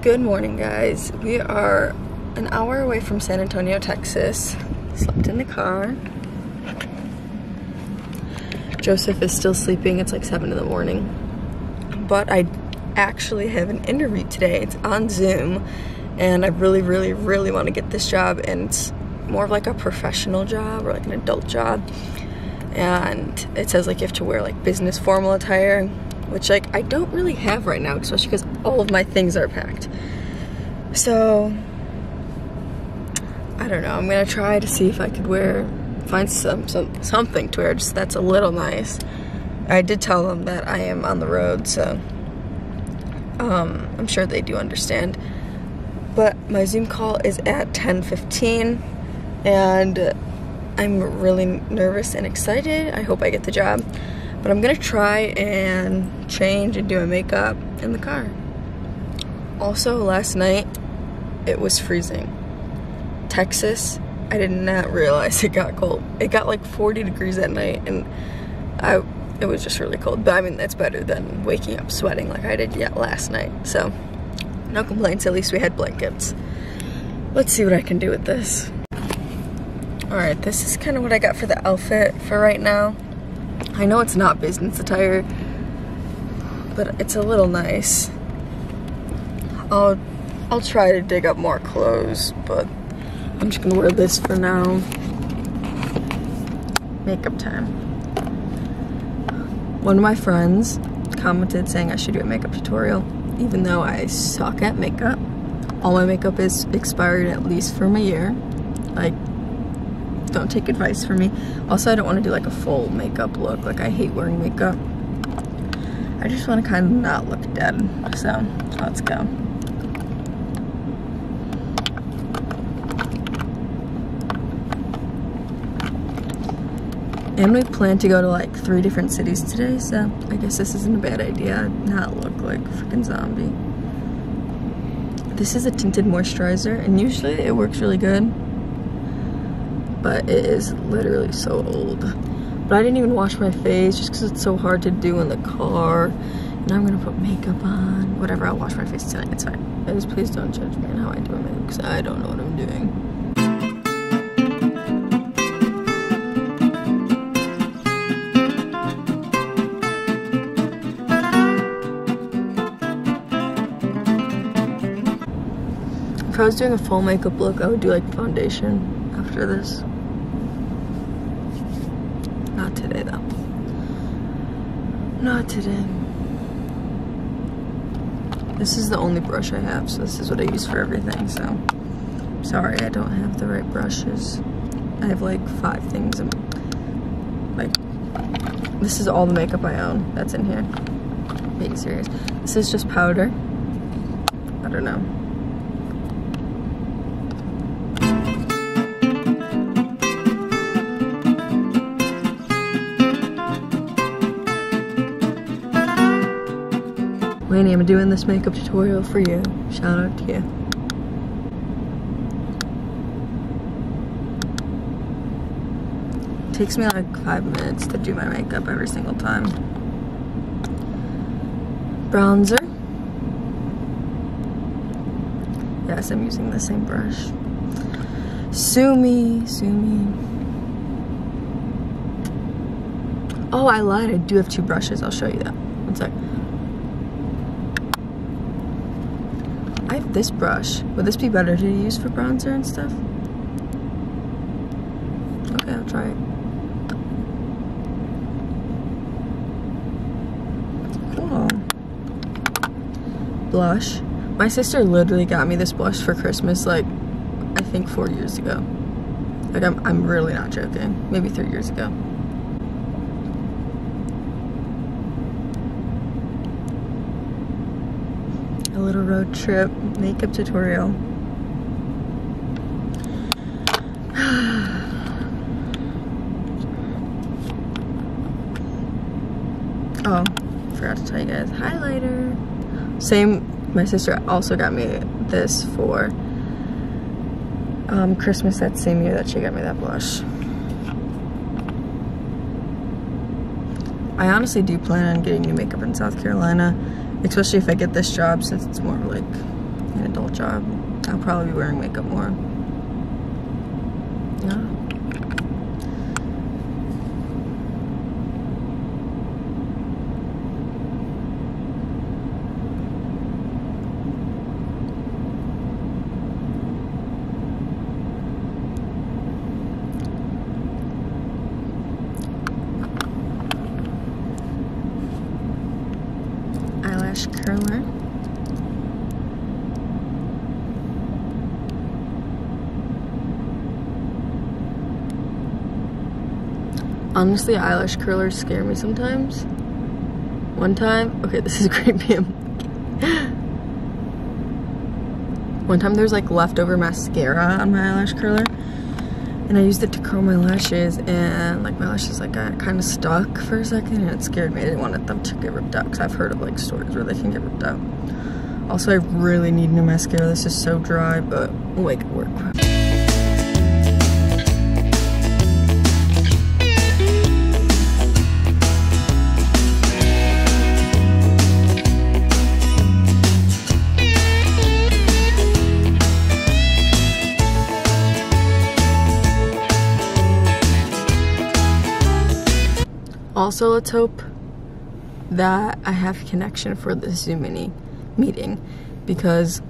Good morning, guys. We are an hour away from San Antonio, Texas. Slept in the car. Joseph is still sleeping. It's like 7 in the morning. But I actually have an interview today. It's on Zoom, and I really want to get this job, and it's more of like a professional job or like an adult job. And it says like you have to wear like business formal attire, which like I don't really have right now, especially because all of my things are packed. So I don't know, I'm gonna try to see if I could find something to wear just that's a little nice. I did tell them that I am on the road, so I'm sure they do understand. But my Zoom call is at 10:15, and I'm really nervous and excited. I hope I get the job. But I'm gonna try and change and do my makeup in the car. Also, last night, it was freezing. Texas, I did not realize it got cold. It got like 40 degrees at night, and it was just really cold. But I mean, that's better than waking up sweating like I did last night. So, no complaints, at least we had blankets. Let's see what I can do with this. Alright, this is kind of what I got for the outfit for right now. I know it's not business attire, but it's a little nice. I'll try to dig up more clothes, but I'm just gonna wear this for now. Makeup time. One of my friends commented saying I should do a makeup tutorial, even though I suck at makeup. All my makeup is expired at least for a year. Like, don't take advice from me. Also, I don't want to do like a full makeup look. Like, I hate wearing makeup. I just want to kind of not look dead. So, let's go. And we plan to go to like 3 different cities today, so I guess this isn't a bad idea. Not look like a freaking zombie. This is a tinted moisturizer, and usually it works really good. But it is literally so old. But I didn't even wash my face just because it's so hard to do in the car. Now I'm gonna put makeup on. Whatever, I'll wash my face tonight, it's fine. Just please don't judge me on how I do my makeup, because I don't know what I'm doing. If I was doing a full makeup look, I would do like foundation after this. Not today though. Not today. This is the only brush I have, so this is what I use for everything, so sorry I don't have the right brushes. I have like 5 things, and like this is all the makeup I own that's in here. Being serious. This is just powder. I don't know. Lainey, I'm doing this makeup tutorial for you. Shout out to you. It takes me like 5 minutes to do my makeup every single time. Bronzer. Yes, I'm using the same brush. Sue me. Oh, I lied. I do have 2 brushes. I'll show you that. One sec. I have this brush. Would this be better to use for bronzer and stuff? Okay, I'll try it. Cool. Blush. My sister literally got me this blush for Christmas, like, I think 4 years ago. Like, I'm really not joking. Maybe 3 years ago. A little road trip makeup tutorial. Oh, forgot to tell you guys, highlighter. Same, my sister also got me this for Christmas that same year that she got me that blush. I honestly do plan on getting new makeup in South Carolina, especially if I get this job, since it's more like, you adult job, I'll probably be wearing makeup more. Yeah. Eyelash curler. Honestly, eyelash curlers scare me sometimes. One time, okay, this is creepy. One time there's like leftover mascara on my eyelash curler, and I used it to curl my lashes, and like my lashes like got kind of stuck for a second, and it scared me. I didn't want them to get ripped out because I've heard of like stories where they can get ripped out. Also, I really need new mascara. This is so dry, but we'll make it work. Also, let's hope that I have connection for this Zoom mini meeting, because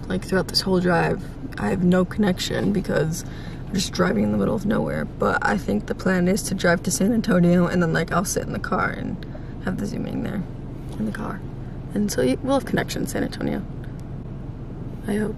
like throughout this whole drive I have no connection because I'm just driving in the middle of nowhere. But I think the plan is to drive to San Antonio, and then like I'll sit in the car and have the Zoom meeting there in the car, and so we'll have connection in San Antonio, I hope.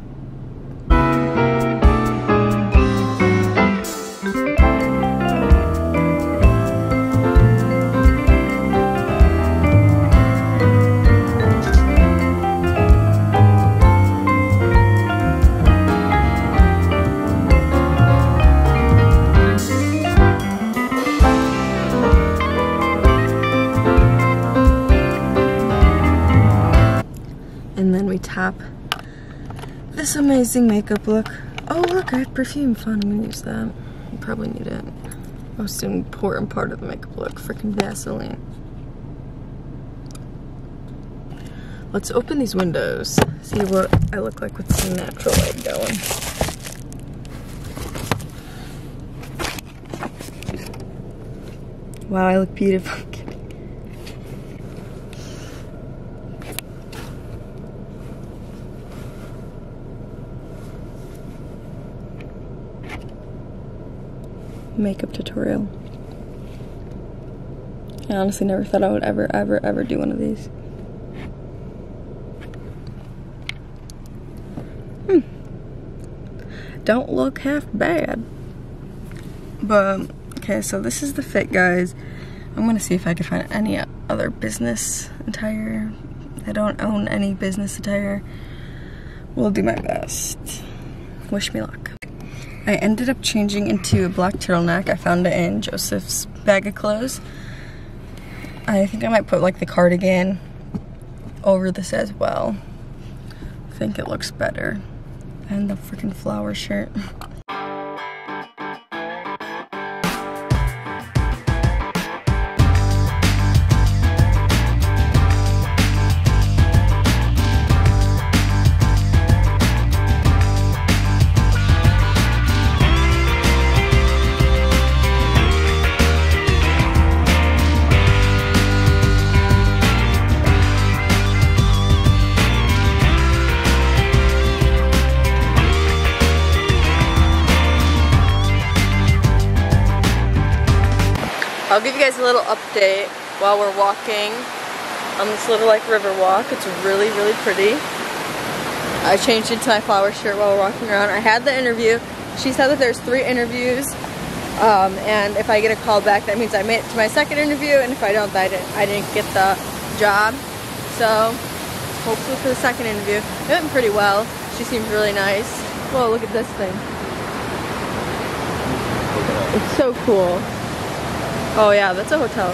And then we tap this amazing makeup look. Oh look, I have perfume. Fun, I'm gonna use that. You probably need it. Most important part of the makeup look, freaking Vaseline. Let's open these windows, see what I look like with some natural light going. Wow, I look beautiful. Makeup tutorial. I honestly never thought I would ever do one of these. Don't look half bad. But, okay, so this is the fit, guys. I'm gonna see if I can find any other business attire. I don't own any business attire. We'll do my best. Wish me luck. I ended up changing into a black turtleneck. I found it in Josef's bag of clothes. I think I might put like the cardigan over this as well. I think it looks better. And the freaking flower shirt. I'll give you guys a little update while we're walking on this little like river walk. It's really, really pretty. I changed into my flower shirt while we're walking around. I had the interview. She said that there's 3 interviews, and if I get a call back, that means I made it to my 2nd interview, and if I don't, I didn't get the job. So hopefully for the 2nd interview. It went pretty well. She seemed really nice. Whoa, look at this thing. It's so cool. Oh yeah, that's a hotel.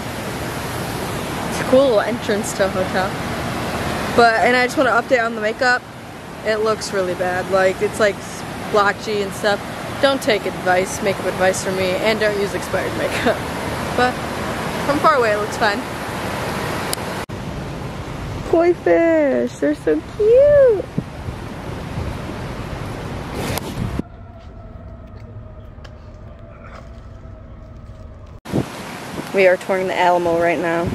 It's a cool little entrance to a hotel. And I just want to update on the makeup. It looks really bad. Like, it's like splotchy and stuff. Don't take advice, makeup advice from me, and don't use expired makeup. But from far away, it looks fine. Koi fish, they're so cute. We are touring the Alamo right now.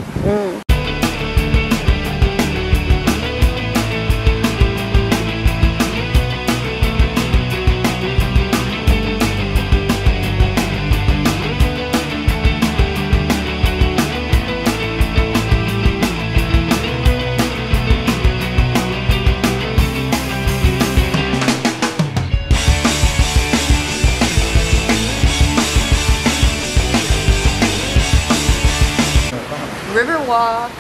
Riverwalk.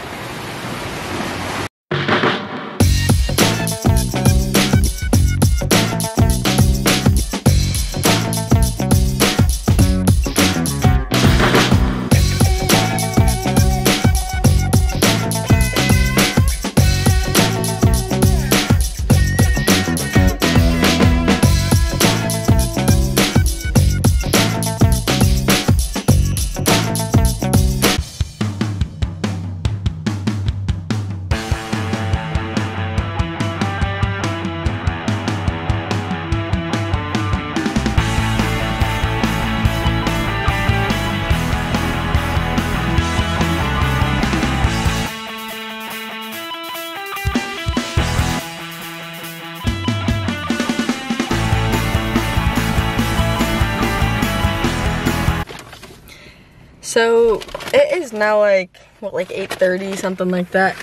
So it is now like 8:30, something like that.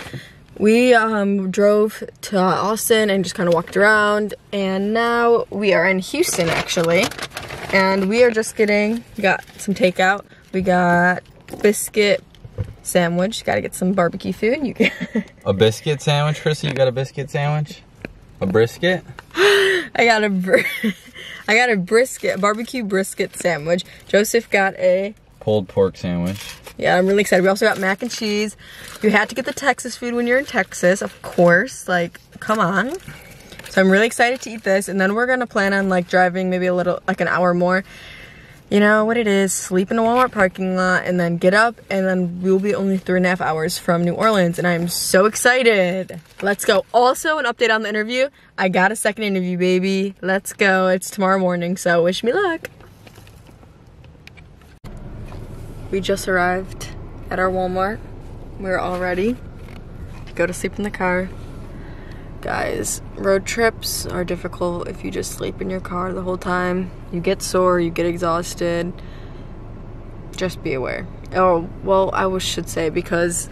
We drove to Austin and just kind of walked around, and now we are in Houston actually, and we are just got some takeout. We got biscuit sandwich. Got to get some barbecue food. You get a biscuit sandwich, Chrissy. You got a biscuit sandwich? A brisket? I got a brisket, barbecue brisket sandwich. Joseph got a pulled pork sandwich. Yeah, I'm really excited. We also got mac and cheese. You had to get the Texas food when you're in Texas, of course. Like, come on. So I'm really excited to eat this, and then we're gonna plan on like driving maybe a little, like an hour more. You know what it is, sleep in a Walmart parking lot, and then get up, and then we'll be only 3.5 hours from New Orleans, and I'm so excited. Let's go. Also, an update on the interview. I got a second interview, baby. Let's go. It's tomorrow morning, so wish me luck. We just arrived at our Walmart. We're all ready to go to sleep in the car. Guys, road trips are difficult if you just sleep in your car the whole time. You get sore, you get exhausted. Just be aware. Oh, well, I should say, because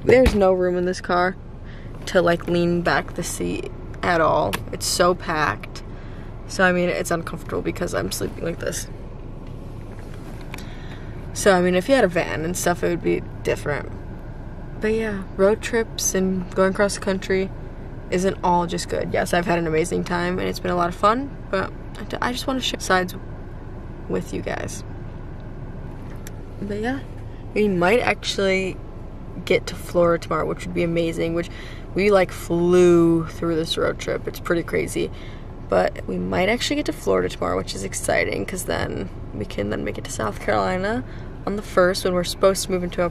there's no room in this car to like lean back the seat at all. It's so packed. So, I mean, it's uncomfortable because I'm sleeping like this. So, I mean, if you had a van and stuff, it would be different. But yeah, road trips and going across the country isn't all just good. Yes, I've had an amazing time and it's been a lot of fun, but I just want to share sides with you guys. But yeah, we might actually get to Florida tomorrow, which would be amazing, which we like flew through this road trip. It's pretty crazy. But we might actually get to Florida tomorrow, which is exciting, because then we can then make it to South Carolina on the 1st, when we're supposed to move into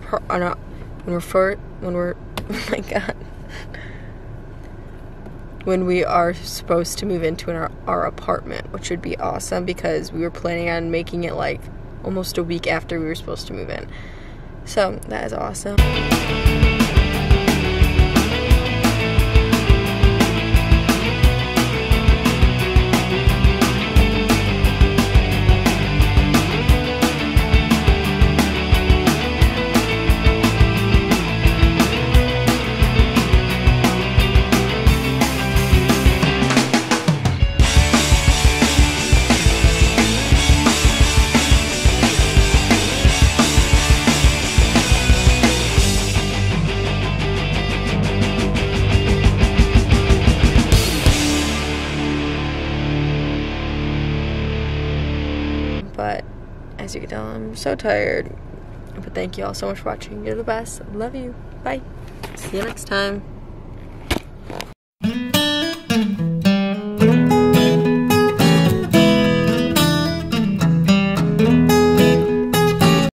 when we are supposed to move into our apartment, which would be awesome, because we were planning on making it like almost a week after we were supposed to move in. So that is awesome. But as you can tell, I'm so tired. But thank you all so much for watching. You're the best. Love you. Bye. See you next time.